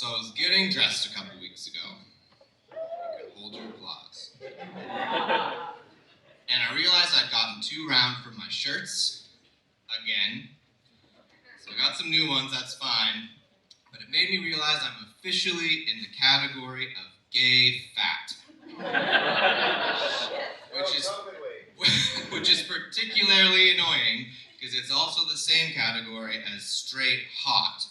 I was getting dressed a couple weeks ago. You can hold your applause. And I realized I'd gotten too round for my shirts again. So I got some new ones, that's fine. But it made me realize I'm officially in the category of gay fat. Which is particularly annoying because it's also the same category as straight hot.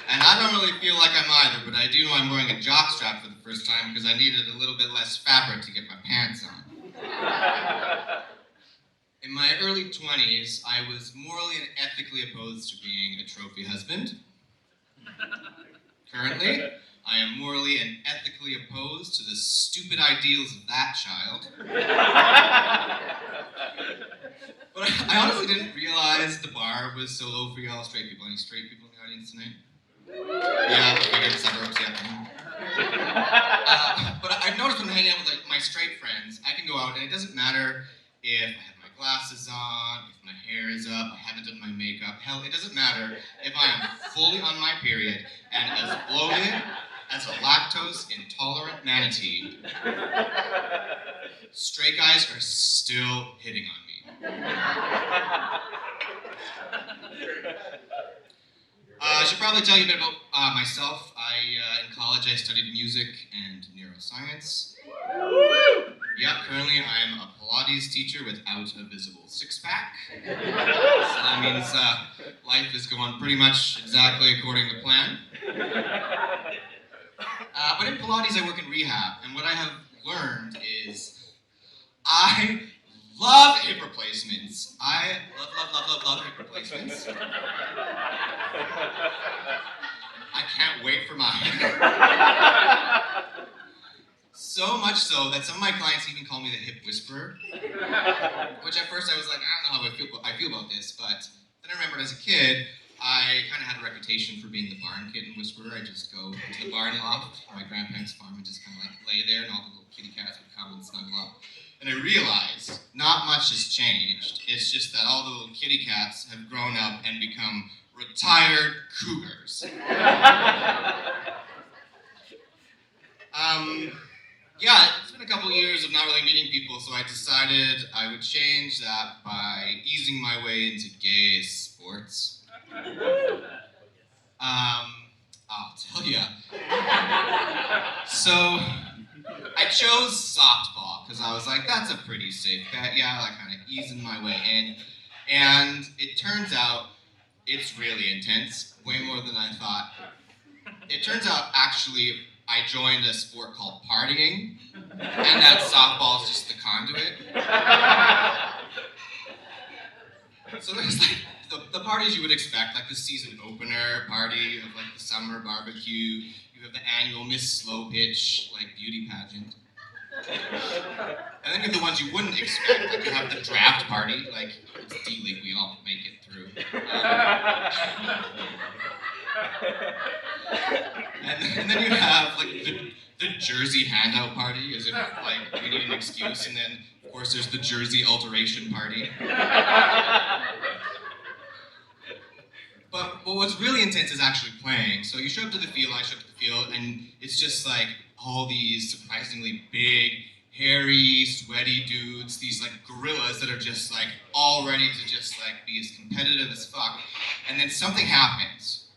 And I don't really feel like I'm either, but I do know I'm wearing a jockstrap for the first time because I needed a little bit less fabric to get my pants on. In my early 20s, I was morally and ethically opposed to being a trophy husband. Currently, I am morally and ethically opposed to the stupid ideals of that child. But I honestly didn't realize the bar was so low for y'all straight people. Any straight people in the audience tonight? Yeah, bigger suburbs, yeah. But I've noticed when I'm hanging out with like my straight friends, I can go out and it doesn't matter if I have my glasses on, if my hair is up, I haven't done my makeup. Hell, it doesn't matter if I am fully on my period and as bloated as a lactose-intolerant manatee. Straight guys are still hitting on me. I should probably tell you a bit about myself. In college, I studied music and neuroscience. Yeah, currently I'm a Pilates teacher without a visible six-pack. So that means life is going pretty much exactly according to plan. But in Pilates, I work in rehab, and what I have learned is I love hip replacements. I love hip replacements. I can't wait for mine. So much so that some of my clients even call me the hip whisperer. Which at first I was like, I don't know how I feel about this, but then I remembered as a kid, I kind of had a reputation for being the barn kitten whisperer. I just go into the barn loft, my grandparents' farm, and just kind of like lay there, and all the little kitty cats would come and snuggle up. And I realized not much has changed. It's just that all the little kitty cats have grown up and become retired cougars. Yeah, it's been a couple years of not really meeting people, so I decided I would change that by easing my way into gay sports. I'll tell ya. So, I chose softball, because I was like, that's a pretty safe bet. Yeah, like kind of easing my way in. And it turns out, it's really intense, way more than I thought. It turns out, actually, I joined a sport called partying, and that softball is just the conduit. So there's like the parties you would expect, like the season opener party, you have like the summer barbecue, you have the annual Miss Slow Pitch, like beauty pageant. And then you have the ones you wouldn't expect, like you have the draft party, like it's D-League, we all make it through. And then you have like the jersey handout party, as if like we need an excuse, and then of course there's the jersey alteration party. But what's really intense is actually playing. So you show up to the field, I show up to the field, and it's just like all these surprisingly big, hairy, sweaty dudes, these like gorillas that are just like all ready to just like be as competitive as fuck. And then something happens.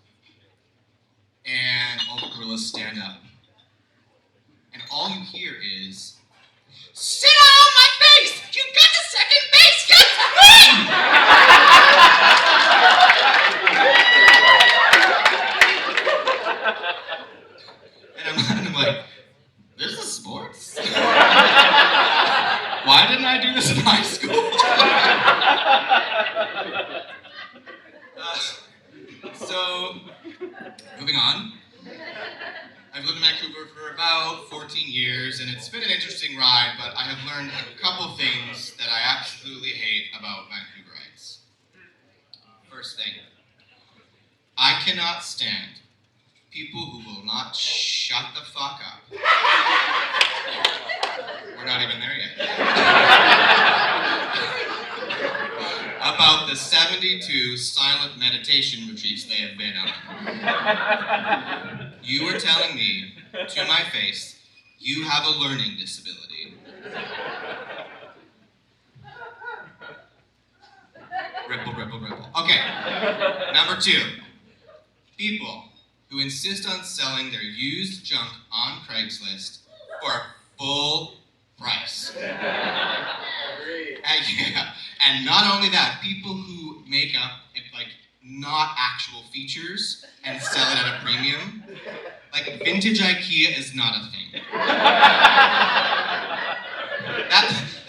And all the gorillas stand up. And all you hear is, "Sit on my face! You got the second base! Yes! Win!" And I'm like, this is sports? Why didn't I do this in high school? So, moving on. I've lived in Vancouver for about 14 years, and it's been an interesting ride, but I have learned a couple things that I absolutely hate about Vancouverites. First thing, I cannot stand people who will not shut the fuck up. We're not even there yet. About the 70 32 silent meditation retreats they have been on. You are telling me, to my face, you have a learning disability. Ripple, ripple, ripple. Okay, number 2. People who insist on selling their used junk on Craigslist for full price. And not only that, people who make up like not actual features and sell it at a premium. Like vintage IKEA is not a thing.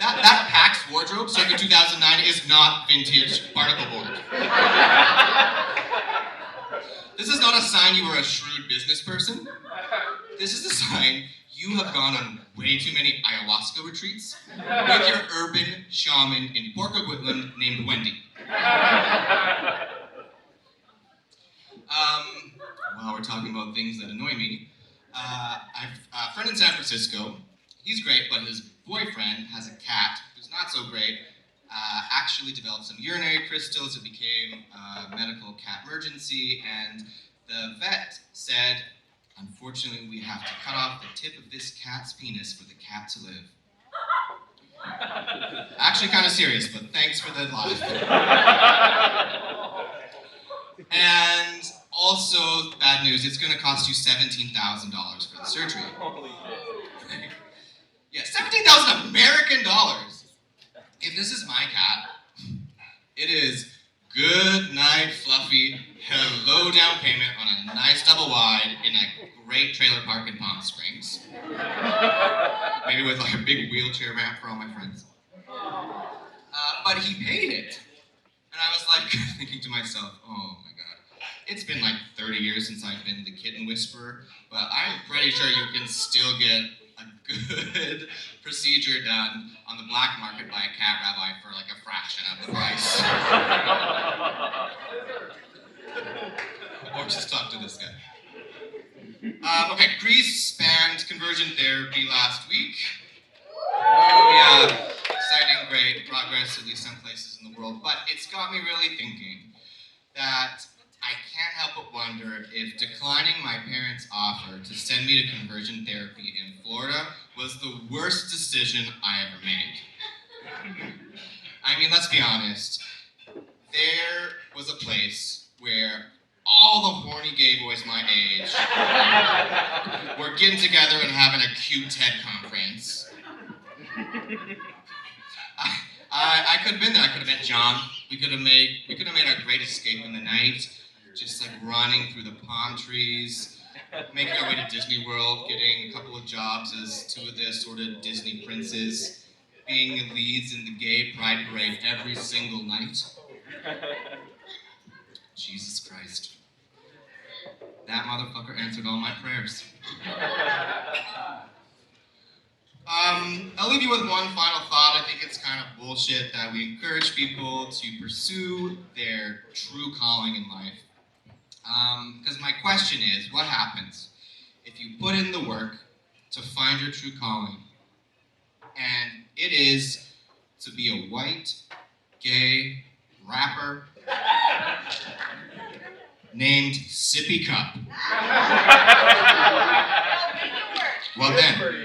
That PAX wardrobe circa 2009 is not vintage particle board. This is not a sign you are a shrewd business person. This is a sign you have gone on way too many ayahuasca retreats with your urban shaman in Port Coquitlam named Wendy. While we're talking about things that annoy me, I've a friend in San Francisco. He's great, but his boyfriend has a cat who's not so great. Actually developed some urinary crystals. It became a medical cat emergency, and the vet said, unfortunately, we have to cut off the tip of this cat's penis for the cat to live. Actually kind of serious, but thanks for the laugh. And also, bad news, it's going to cost you $17,000 for the surgery. Yeah, 17,000 American dollars. If this is my cat, it is good night, Fluffy, hello down payment on a nice double wide in a great trailer park in Palm Springs. Maybe with like a big wheelchair ramp for all my friends. But he paid it. And I was like thinking to myself, oh my God. It's been like 30 years since I've been the kitten whisperer, but I'm pretty sure you can still get a good procedure done on the black market by a cat rabbi for like a fraction of the price. Or just talk to this guy. Okay, Greece banned conversion therapy last week. Oh yeah, exciting, great progress, at least some places in the world. But it's got me really thinking that I can't help but wonder if declining my parents' offer to send me to conversion therapy in Florida was the worst decision I ever made. I mean, let's be honest. There was a place where all the horny gay boys my age were getting together and having a cute TED conference. I could have been there. I could have met John. We could have made our great escape in the night. Just like running through the palm trees, making our way to Disney World, getting a couple of jobs as two of the assorted Disney princes, being leads in the gay pride parade every single night. Jesus Christ. That motherfucker answered all my prayers. I'll leave you with one final thought. I think it's kind of bullshit that we encourage people to pursue their true calling in life. Because my question is, what happens if you put in the work to find your true calling, and it is to be a white, gay rapper named Sippy Cup? Well then.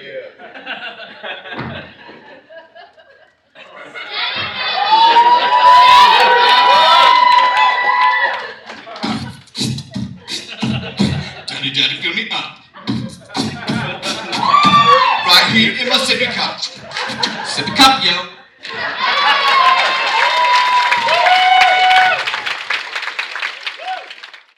Daddy, fill me up. Right here in my sippy cup. Sippy cup, yo.